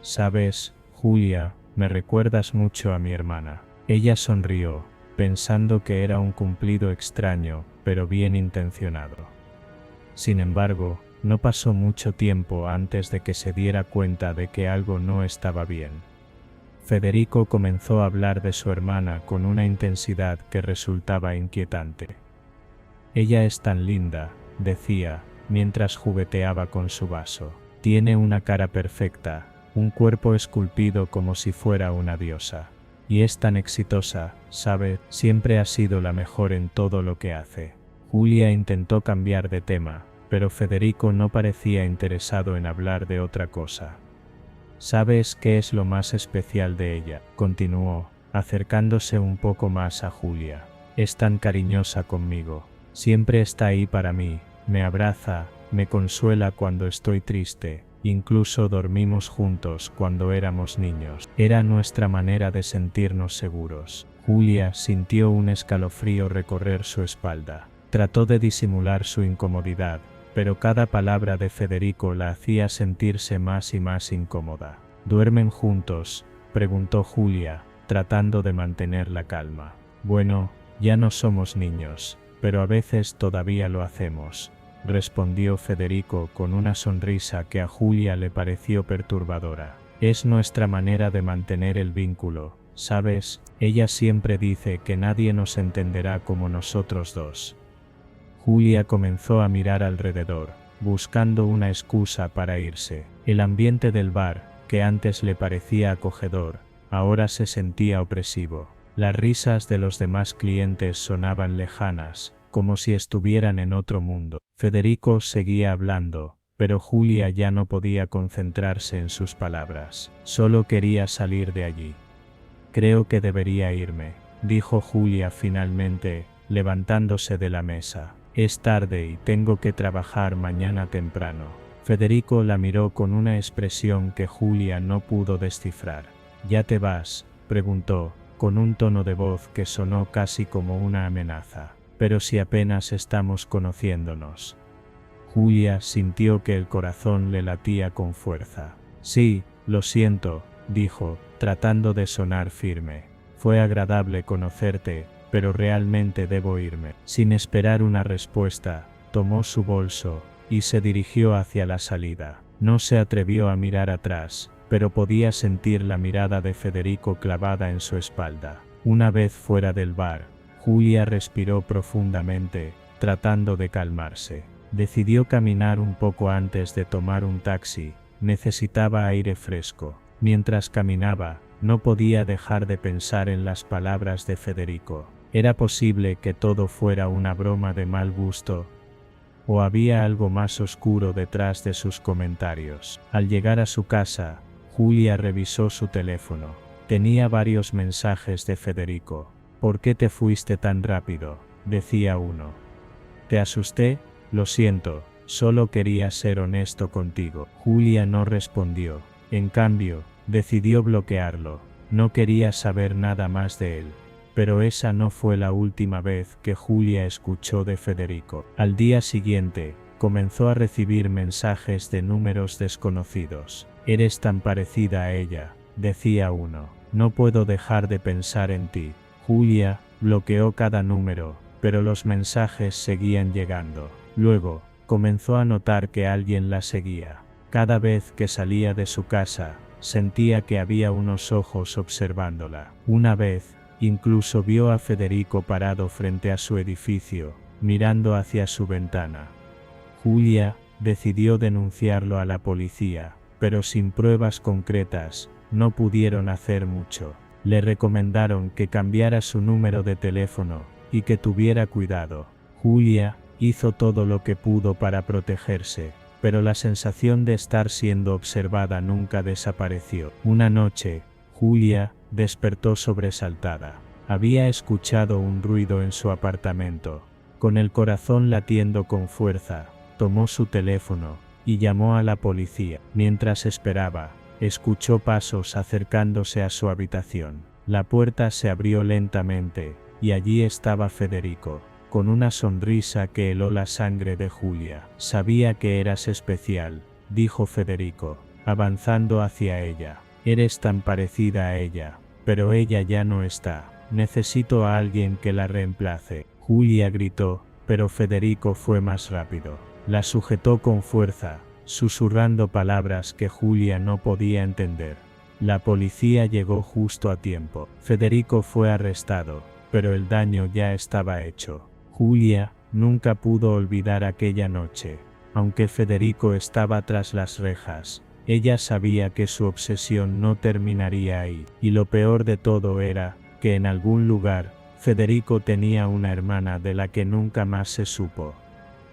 «Sabes, Julia, me recuerdas mucho a mi hermana». Ella sonrió, pensando que era un cumplido extraño, pero bien intencionado. Sin embargo, no pasó mucho tiempo antes de que se diera cuenta de que algo no estaba bien. Federico comenzó a hablar de su hermana con una intensidad que resultaba inquietante. «Ella es tan linda», decía, mientras jugueteaba con su vaso. «Tiene una cara perfecta, un cuerpo esculpido como si fuera una diosa. Y es tan exitosa, ¿sabe? Siempre ha sido la mejor en todo lo que hace». Julia intentó cambiar de tema, pero Federico no parecía interesado en hablar de otra cosa. ¿Sabes qué es lo más especial de ella?, continuó, acercándose un poco más a Julia. Es tan cariñosa conmigo. Siempre está ahí para mí, me abraza, me consuela cuando estoy triste, incluso dormimos juntos cuando éramos niños. Era nuestra manera de sentirnos seguros. Julia sintió un escalofrío recorrer su espalda. Trató de disimular su incomodidad, pero cada palabra de Federico la hacía sentirse más y más incómoda. ¿Duermen juntos?, preguntó Julia, tratando de mantener la calma. Bueno, ya no somos niños, pero a veces todavía lo hacemos, respondió Federico con una sonrisa que a Julia le pareció perturbadora. Es nuestra manera de mantener el vínculo, ¿sabes? Ella siempre dice que nadie nos entenderá como nosotros dos. Julia comenzó a mirar alrededor, buscando una excusa para irse. El ambiente del bar, que antes le parecía acogedor, ahora se sentía opresivo. Las risas de los demás clientes sonaban lejanas, como si estuvieran en otro mundo. Federico seguía hablando, pero Julia ya no podía concentrarse en sus palabras. Solo quería salir de allí. Creo que debería irme, dijo Julia finalmente, levantándose de la mesa. Es tarde y tengo que trabajar mañana temprano. Federico la miró con una expresión que Julia no pudo descifrar. ¿Ya te vas?, preguntó, con un tono de voz que sonó casi como una amenaza. Pero si apenas estamos conociéndonos. Julia sintió que el corazón le latía con fuerza. Sí, lo siento, dijo, tratando de sonar firme. Fue agradable conocerte, pero realmente debo irme. Sin esperar una respuesta, tomó su bolso y se dirigió hacia la salida. No se atrevió a mirar atrás, pero podía sentir la mirada de Federico clavada en su espalda. Una vez fuera del bar, Julia respiró profundamente, tratando de calmarse. Decidió caminar un poco antes de tomar un taxi. Necesitaba aire fresco. Mientras caminaba, no podía dejar de pensar en las palabras de Federico. ¿Era posible que todo fuera una broma de mal gusto? ¿O había algo más oscuro detrás de sus comentarios? Al llegar a su casa, Julia revisó su teléfono. Tenía varios mensajes de Federico. ¿Por qué te fuiste tan rápido?, decía uno. ¿Te asusté? Lo siento, solo quería ser honesto contigo. Julia no respondió. En cambio, decidió bloquearlo. No quería saber nada más de él. Pero esa no fue la última vez que Julia escuchó de Federico. Al día siguiente, comenzó a recibir mensajes de números desconocidos. Eres tan parecida a ella, decía uno. No puedo dejar de pensar en ti. Julia bloqueó cada número, pero los mensajes seguían llegando. Luego, comenzó a notar que alguien la seguía. Cada vez que salía de su casa, sentía que había unos ojos observándola. Una vez, incluso vio a Federico parado frente a su edificio, mirando hacia su ventana. Julia decidió denunciarlo a la policía, pero sin pruebas concretas, no pudieron hacer mucho. Le recomendaron que cambiara su número de teléfono y que tuviera cuidado. Julia hizo todo lo que pudo para protegerse, pero la sensación de estar siendo observada nunca desapareció. Una noche, Julia despertó sobresaltada. Había escuchado un ruido en su apartamento. Con el corazón latiendo con fuerza, tomó su teléfono y llamó a la policía. Mientras esperaba, escuchó pasos acercándose a su habitación. La puerta se abrió lentamente, y allí estaba Federico, con una sonrisa que heló la sangre de Julia. Sabía que eras especial, dijo Federico, avanzando hacia ella. Eres tan parecida a ella, pero ella ya no está. Necesito a alguien que la reemplace. Julia gritó, pero Federico fue más rápido. La sujetó con fuerza, susurrando palabras que Julia no podía entender. La policía llegó justo a tiempo. Federico fue arrestado, pero el daño ya estaba hecho. Julia nunca pudo olvidar aquella noche. Aunque Federico estaba tras las rejas, ella sabía que su obsesión no terminaría ahí. Y lo peor de todo era que en algún lugar, Federico tenía una hermana de la que nunca más se supo.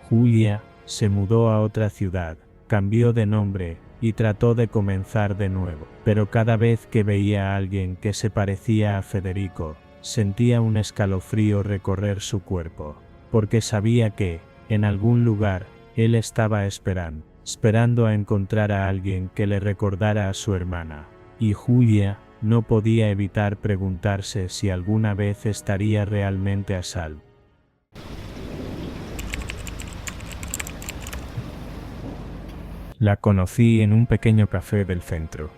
Julia se mudó a otra ciudad, cambió de nombre y trató de comenzar de nuevo. Pero cada vez que veía a alguien que se parecía a Federico, sentía un escalofrío recorrer su cuerpo, porque sabía que, en algún lugar, él estaba esperando a encontrar a alguien que le recordara a su hermana. Y Julia no podía evitar preguntarse si alguna vez estaría realmente a salvo. La conocí en un pequeño café del centro.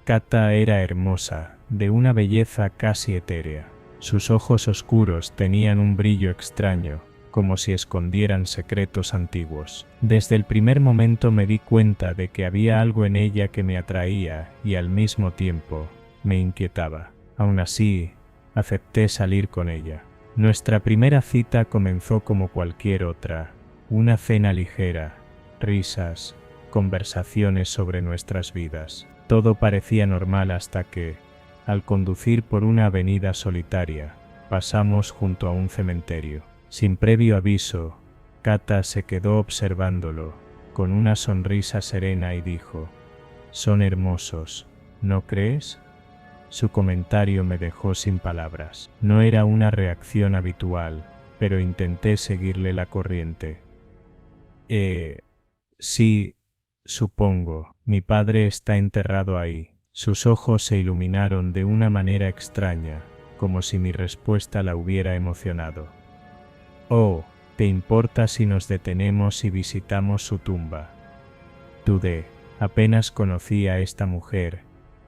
Kata era hermosa, de una belleza casi etérea. Sus ojos oscuros tenían un brillo extraño, como si escondieran secretos antiguos. Desde el primer momento me di cuenta de que había algo en ella que me atraía y al mismo tiempo me inquietaba. Aún así, acepté salir con ella. Nuestra primera cita comenzó como cualquier otra, una cena ligera, risas, conversaciones sobre nuestras vidas. Todo parecía normal hasta que, al conducir por una avenida solitaria, pasamos junto a un cementerio. Sin previo aviso, Kata se quedó observándolo, con una sonrisa serena y dijo: «Son hermosos, ¿no crees?». Su comentario me dejó sin palabras. No era una reacción habitual, pero intenté seguirle la corriente. Sí, supongo, mi padre está enterrado ahí». Sus ojos se iluminaron de una manera extraña, como si mi respuesta la hubiera emocionado. «Oh, ¿te importa si nos detenemos y visitamos su tumba?». Dudé. Apenas conocí a esta mujer,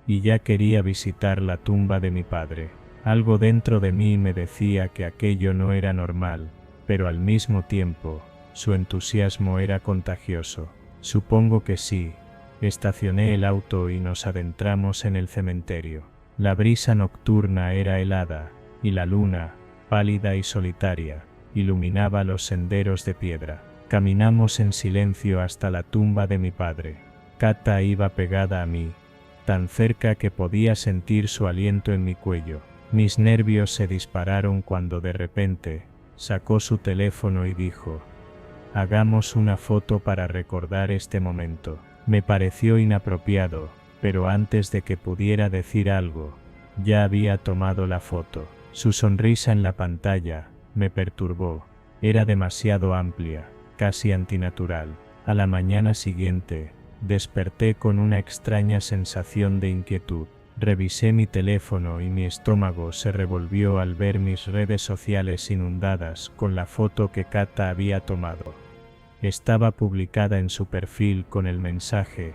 y ya quería visitar la tumba de mi padre. Algo dentro de mí me decía que aquello no era normal, pero al mismo tiempo, su entusiasmo era contagioso. «Supongo que sí». Estacioné el auto y nos adentramos en el cementerio. La brisa nocturna era helada, y la luna, pálida y solitaria, iluminaba los senderos de piedra. Caminamos en silencio hasta la tumba de mi padre. Kata iba pegada a mí, tan cerca que podía sentir su aliento en mi cuello. Mis nervios se dispararon cuando de repente sacó su teléfono y dijo: «Hagamos una foto para recordar este momento». Me pareció inapropiado, pero antes de que pudiera decir algo, ya había tomado la foto. Su sonrisa en la pantalla me perturbó. Era demasiado amplia, casi antinatural. A la mañana siguiente, desperté con una extraña sensación de inquietud. Revisé mi teléfono y mi estómago se revolvió al ver mis redes sociales inundadas con la foto que Kata había tomado. Estaba publicada en su perfil con el mensaje: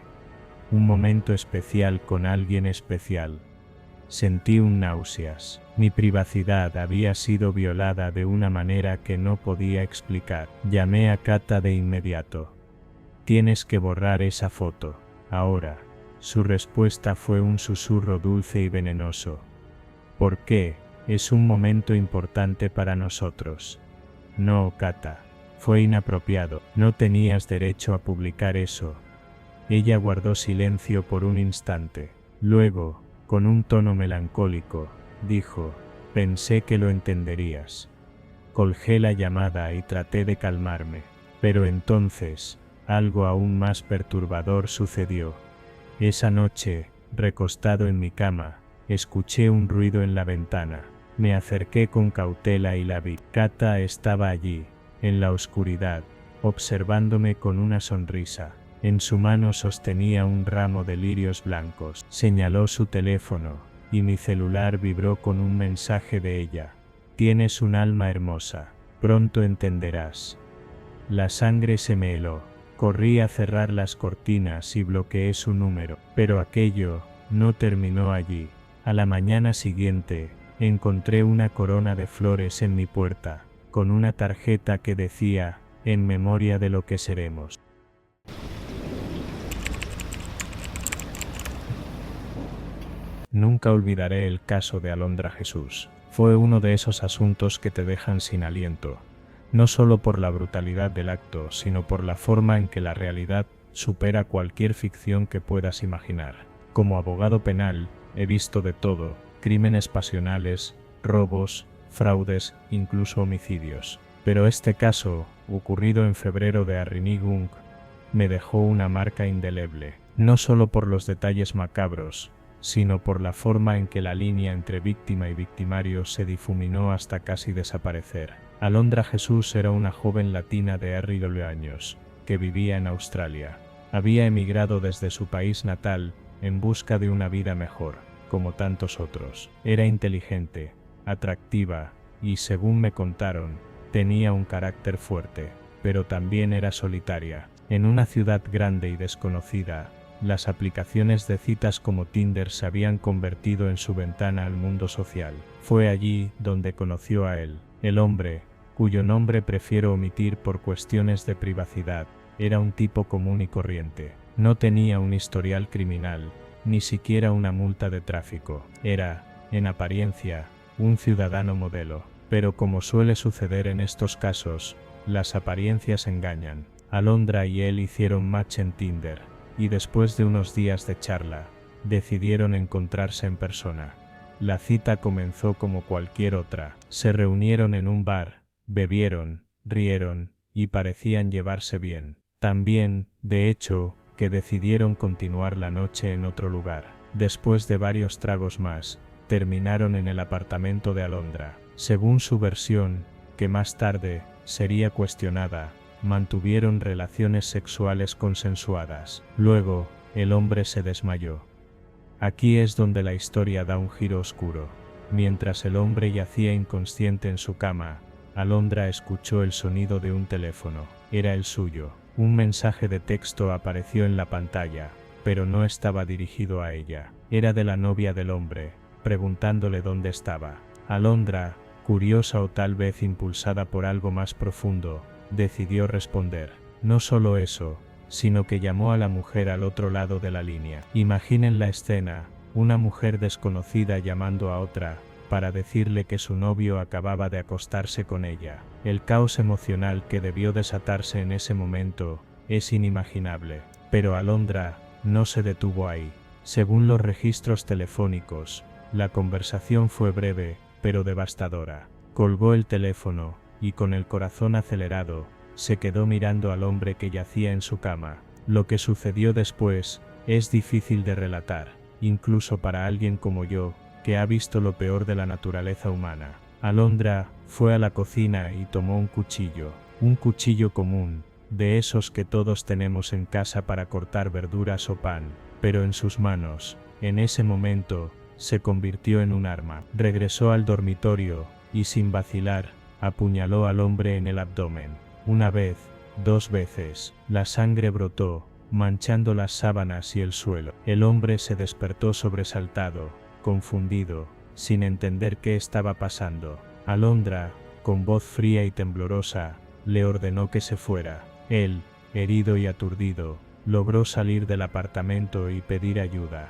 «Un momento especial con alguien especial». Sentí un náuseas. Mi privacidad había sido violada de una manera que no podía explicar. Llamé a Kata de inmediato. «Tienes que borrar esa foto, ahora». Su respuesta fue un susurro dulce y venenoso. «¿Por qué? Es un momento importante para nosotros». «No, Kata. Fue inapropiado. No tenías derecho a publicar eso». Ella guardó silencio por un instante. Luego, con un tono melancólico, dijo: «Pensé que lo entenderías». Colgué la llamada y traté de calmarme. Pero entonces, algo aún más perturbador sucedió. Esa noche, recostado en mi cama, escuché un ruido en la ventana. Me acerqué con cautela y la vi. Kata estaba allí, en la oscuridad, observándome con una sonrisa. En su mano sostenía un ramo de lirios blancos. Señaló su teléfono, y mi celular vibró con un mensaje de ella: «Tienes un alma hermosa, pronto entenderás». La sangre se me heló. Corrí a cerrar las cortinas y bloqueé su número. Pero aquello no terminó allí. A la mañana siguiente, encontré una corona de flores en mi puerta, con una tarjeta que decía: «En memoria de lo que seremos». Nunca olvidaré el caso de Alondra Jesús. Fue uno de esos asuntos que te dejan sin aliento, no solo por la brutalidad del acto, sino por la forma en que la realidad supera cualquier ficción que puedas imaginar. Como abogado penal, he visto de todo: crímenes pasionales, robos, fraudes, incluso homicidios. Pero este caso, ocurrido en febrero de Arrinigung, me dejó una marca indeleble. no solo por los detalles macabros, sino por la forma en que la línea entre víctima y victimario se difuminó hasta casi desaparecer. Alondra Jesús era una joven latina de RW años, que vivía en Australia. Había emigrado desde su país natal, en busca de una vida mejor, como tantos otros. Era inteligente, atractiva, y según me contaron, tenía un carácter fuerte, pero también era solitaria. En una ciudad grande y desconocida, las aplicaciones de citas como Tinder se habían convertido en su ventana al mundo social. Fue allí donde conoció a él, el hombre, cuyo nombre prefiero omitir por cuestiones de privacidad. Era un tipo común y corriente. No tenía un historial criminal, ni siquiera una multa de tráfico. Era, en apariencia, un ciudadano modelo. Pero como suele suceder en estos casos, las apariencias engañan. Alondra y él hicieron match en Tinder, y después de unos días de charla, decidieron encontrarse en persona. La cita comenzó como cualquier otra. Se reunieron en un bar, bebieron, rieron, y parecían llevarse bien. También, de hecho, que decidieron continuar la noche en otro lugar. Después de varios tragos más, terminaron en el apartamento de Alondra. Según su versión, que más tarde sería cuestionada, mantuvieron relaciones sexuales consensuadas. Luego, el hombre se desmayó. Aquí es donde la historia da un giro oscuro. Mientras el hombre yacía inconsciente en su cama, Alondra escuchó el sonido de un teléfono. Era el suyo. Un mensaje de texto apareció en la pantalla, pero no estaba dirigido a ella. Era de la novia del hombre, preguntándole dónde estaba. Alondra, curiosa o tal vez impulsada por algo más profundo, decidió responder. No solo eso, sino que llamó a la mujer al otro lado de la línea. Imaginen la escena, una mujer desconocida llamando a otra, para decirle que su novio acababa de acostarse con ella. El caos emocional que debió desatarse en ese momento es inimaginable. Pero Alondra no se detuvo ahí. Según los registros telefónicos, la conversación fue breve, pero devastadora. Colgó el teléfono, y con el corazón acelerado, se quedó mirando al hombre que yacía en su cama. Lo que sucedió después es difícil de relatar, incluso para alguien como yo, que ha visto lo peor de la naturaleza humana. Alondra fue a la cocina y tomó un cuchillo común, de esos que todos tenemos en casa para cortar verduras o pan, pero en sus manos, en ese momento, se convirtió en un arma. Regresó al dormitorio, y sin vacilar, apuñaló al hombre en el abdomen. Una vez, 2 veces, la sangre brotó, manchando las sábanas y el suelo. El hombre se despertó sobresaltado, confundido, sin entender qué estaba pasando. Alondra, con voz fría y temblorosa, le ordenó que se fuera. Él, herido y aturdido, logró salir del apartamento y pedir ayuda.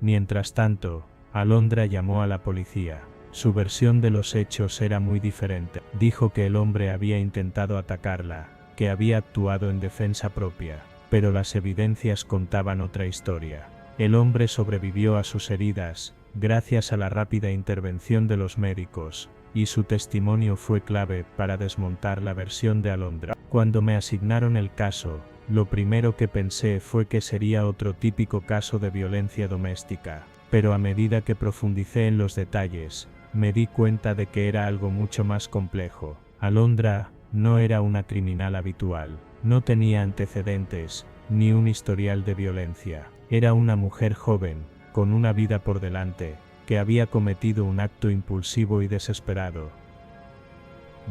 Mientras tanto, Alondra llamó a la policía. Su versión de los hechos era muy diferente. Dijo que el hombre había intentado atacarla, que había actuado en defensa propia, pero las evidencias contaban otra historia. El hombre sobrevivió a sus heridas, gracias a la rápida intervención de los médicos, y su testimonio fue clave para desmontar la versión de Alondra. Cuando me asignaron el caso, lo primero que pensé fue que sería otro típico caso de violencia doméstica, pero a medida que profundicé en los detalles, me di cuenta de que era algo mucho más complejo. Alondra no era una criminal habitual, no tenía antecedentes, ni un historial de violencia. Era una mujer joven, con una vida por delante, que había cometido un acto impulsivo y desesperado.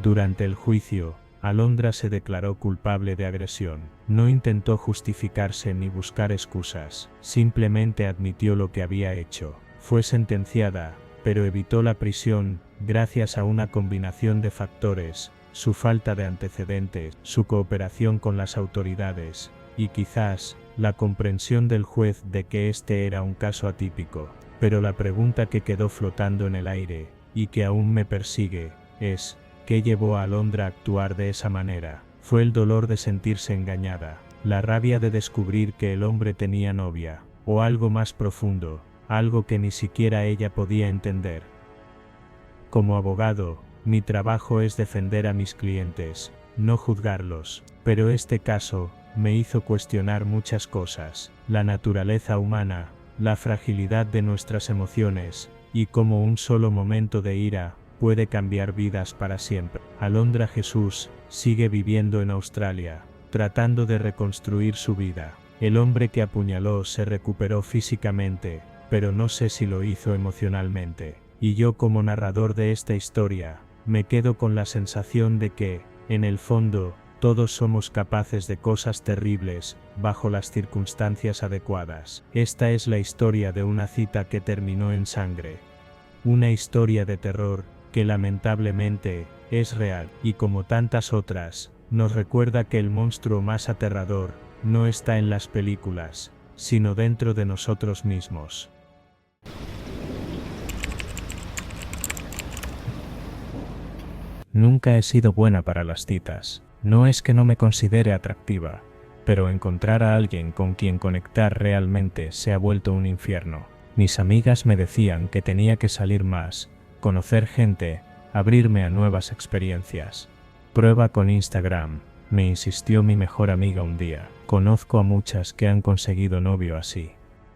Durante el juicio, Alondra se declaró culpable de agresión. No intentó justificarse ni buscar excusas, simplemente admitió lo que había hecho. Fue sentenciada, pero evitó la prisión gracias a una combinación de factores: su falta de antecedentes, su cooperación con las autoridades, y quizás la comprensión del juez de que este era un caso atípico. Pero la pregunta que quedó flotando en el aire, y que aún me persigue, es: ¿qué llevó a Alondra a actuar de esa manera? ¿Fue el dolor de sentirse engañada, la rabia de descubrir que el hombre tenía novia, o algo más profundo, algo que ni siquiera ella podía entender? Como abogado, mi trabajo es defender a mis clientes, no juzgarlos, pero este caso me hizo cuestionar muchas cosas, la naturaleza humana, la fragilidad de nuestras emociones, y cómo un solo momento de ira puede cambiar vidas para siempre. Alondra Jesús sigue viviendo en Australia, tratando de reconstruir su vida. El hombre que apuñaló se recuperó físicamente, pero no sé si lo hizo emocionalmente. Y yo, como narrador de esta historia, me quedo con la sensación de que, en el fondo, todos somos capaces de cosas terribles, bajo las circunstancias adecuadas. Esta es la historia de una cita que terminó en sangre. Una historia de terror, que lamentablemente, es real, y como tantas otras, nos recuerda que el monstruo más aterrador, no está en las películas, sino dentro de nosotros mismos. Nunca he sido buena para las citas. No es que no me considere atractiva, pero encontrar a alguien con quien conectar realmente se ha vuelto un infierno. Mis amigas me decían que tenía que salir más, conocer gente, abrirme a nuevas experiencias. Prueba con Instagram, me insistió mi mejor amiga un día. Conozco a muchas que han conseguido novio así.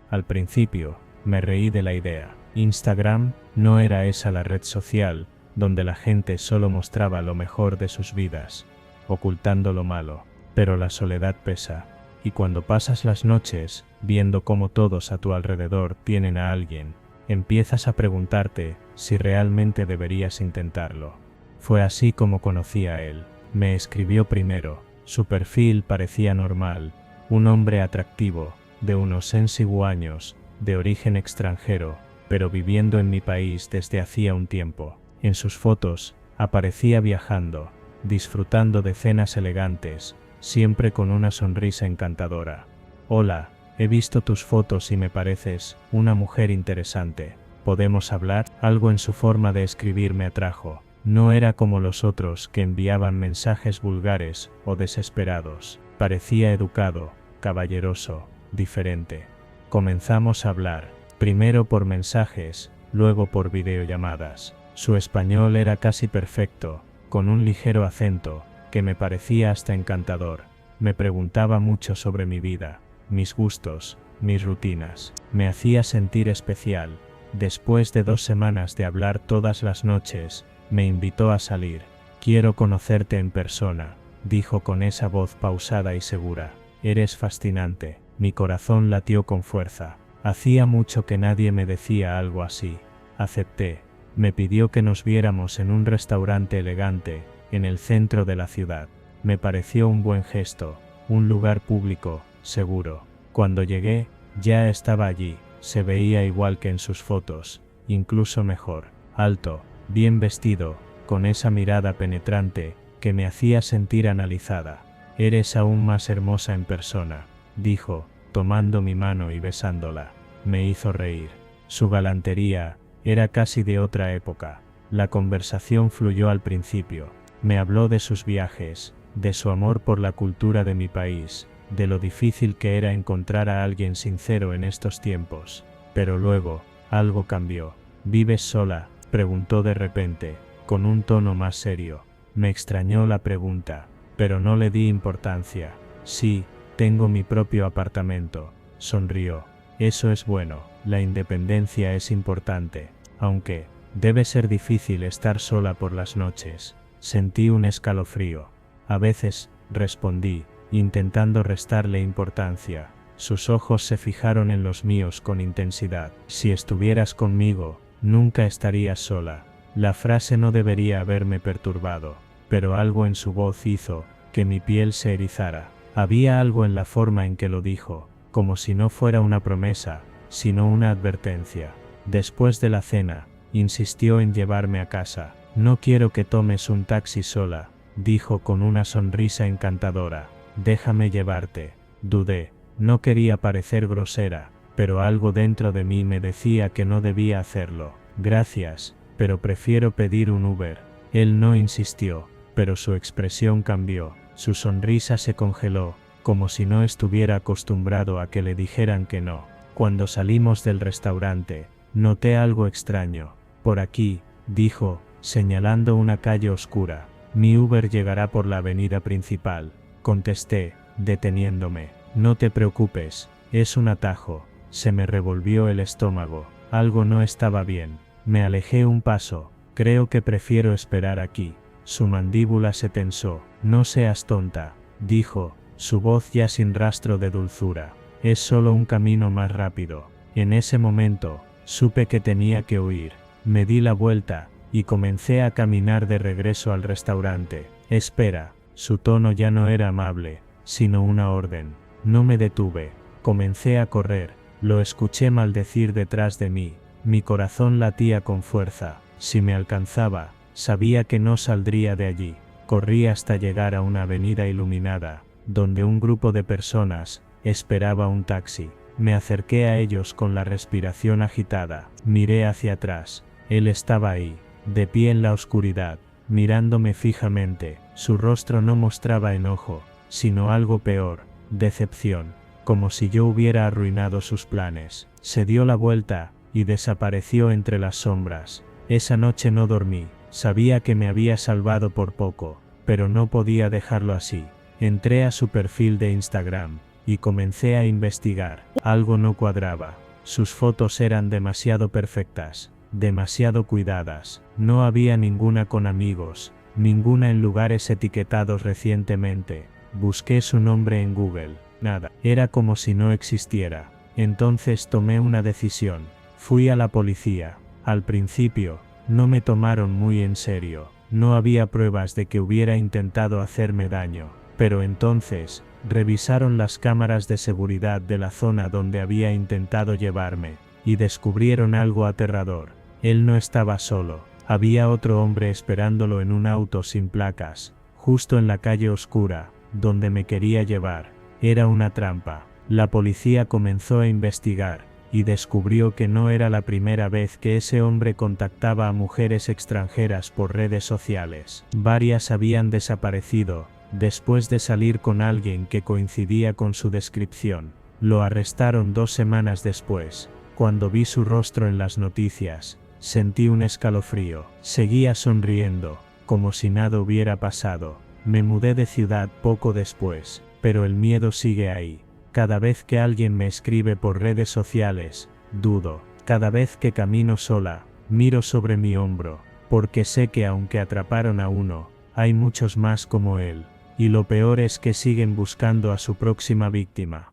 Al principio, me reí de la idea. Instagram no era esa la red social, donde la gente solo mostraba lo mejor de sus vidas, ocultando lo malo. Pero la soledad pesa, y cuando pasas las noches, viendo cómo todos a tu alrededor tienen a alguien, empiezas a preguntarte si realmente deberías intentarlo. Fue así como conocí a él. Me escribió primero, su perfil parecía normal, un hombre atractivo, de unos 25 años, de origen extranjero, pero viviendo en mi país desde hacía un tiempo. En sus fotos, aparecía viajando, disfrutando de cenas elegantes, siempre con una sonrisa encantadora. Hola, he visto tus fotos y me pareces una mujer interesante. ¿Podemos hablar? Algo en su forma de escribir me atrajo. No era como los otros que enviaban mensajes vulgares o desesperados. Parecía educado, caballeroso, diferente. Comenzamos a hablar, primero por mensajes, luego por videollamadas. Su español era casi perfecto, con un ligero acento, que me parecía hasta encantador. Me preguntaba mucho sobre mi vida, mis gustos, mis rutinas. Me hacía sentir especial. Después de 2 semanas de hablar todas las noches, me invitó a salir. Quiero conocerte en persona, dijo con esa voz pausada y segura. Eres fascinante. Mi corazón latió con fuerza. Hacía mucho que nadie me decía algo así. Acepté. Me pidió que nos viéramos en un restaurante elegante, en el centro de la ciudad. Me pareció un buen gesto, un lugar público, seguro. Cuando llegué, ya estaba allí, se veía igual que en sus fotos, incluso mejor. Alto, bien vestido, con esa mirada penetrante, que me hacía sentir analizada. Eres aún más hermosa en persona, dijo, tomando mi mano y besándola. Me hizo reír. Su galantería era casi de otra época. La conversación fluyó al principio. Me habló de sus viajes, de su amor por la cultura de mi país, de lo difícil que era encontrar a alguien sincero en estos tiempos. Pero luego, algo cambió. ¿Vives sola?, preguntó de repente, con un tono más serio. Me extrañó la pregunta, pero no le di importancia. Sí, tengo mi propio apartamento, sonrió. Eso es bueno, la independencia es importante, aunque debe ser difícil estar sola por las noches. Sentí un escalofrío. A veces, respondí, intentando restarle importancia. Sus ojos se fijaron en los míos con intensidad. Si estuvieras conmigo, nunca estarías sola. La frase no debería haberme perturbado, pero algo en su voz hizo que mi piel se erizara. Había algo en la forma en que lo dijo, como si no fuera una promesa, sino una advertencia. Después de la cena, insistió en llevarme a casa. No quiero que tomes un taxi sola, dijo con una sonrisa encantadora. Déjame llevarte. Dudé. No quería parecer grosera, pero algo dentro de mí me decía que no debía hacerlo. Gracias, pero prefiero pedir un Uber. Él no insistió, pero su expresión cambió. Su sonrisa se congeló, como si no estuviera acostumbrado a que le dijeran que no. Cuando salimos del restaurante, noté algo extraño. Por aquí, dijo, señalando una calle oscura. Mi Uber llegará por la avenida principal. Contesté, deteniéndome. No te preocupes, es un atajo. Se me revolvió el estómago. Algo no estaba bien. Me alejé un paso. Creo que prefiero esperar aquí. Su mandíbula se tensó. No seas tonta, dijo, su voz ya sin rastro de dulzura. Es solo un camino más rápido. En ese momento, supe que tenía que huir. Me di la vuelta, y comencé a caminar de regreso al restaurante. Espera, su tono ya no era amable, sino una orden. No me detuve. Comencé a correr. Lo escuché maldecir detrás de mí. Mi corazón latía con fuerza. Si me alcanzaba, sabía que no saldría de allí. Corrí hasta llegar a una avenida iluminada, donde un grupo de personas esperaba un taxi. Me acerqué a ellos con la respiración agitada. Miré hacia atrás. Él estaba ahí, de pie en la oscuridad, mirándome fijamente. Su rostro no mostraba enojo, sino algo peor, decepción, como si yo hubiera arruinado sus planes. Se dio la vuelta y desapareció entre las sombras. Esa noche no dormí. Sabía que me había salvado por poco, pero no podía dejarlo así. Entré a su perfil de Instagram y comencé a investigar. Algo no cuadraba. Sus fotos eran demasiado perfectas, demasiado cuidadas. No había ninguna con amigos, ninguna en lugares etiquetados recientemente. Busqué su nombre en Google. Nada. Era como si no existiera. Entonces tomé una decisión. Fui a la policía. Al principio, no me tomaron muy en serio. No había pruebas de que hubiera intentado hacerme daño. Pero entonces, revisaron las cámaras de seguridad de la zona donde había intentado llevarme, y descubrieron algo aterrador. Él no estaba solo. Había otro hombre esperándolo en un auto sin placas, justo en la calle oscura, donde me quería llevar. Era una trampa. La policía comenzó a investigar, y descubrió que no era la primera vez que ese hombre contactaba a mujeres extranjeras por redes sociales. Varias habían desaparecido, después de salir con alguien que coincidía con su descripción. Lo arrestaron 2 semanas después. Cuando vi su rostro en las noticias, sentí un escalofrío. Seguía sonriendo, como si nada hubiera pasado. Me mudé de ciudad poco después, pero el miedo sigue ahí. Cada vez que alguien me escribe por redes sociales, dudo. Cada vez que camino sola, miro sobre mi hombro, porque sé que aunque atraparon a uno, hay muchos más como él. Y lo peor es que siguen buscando a su próxima víctima.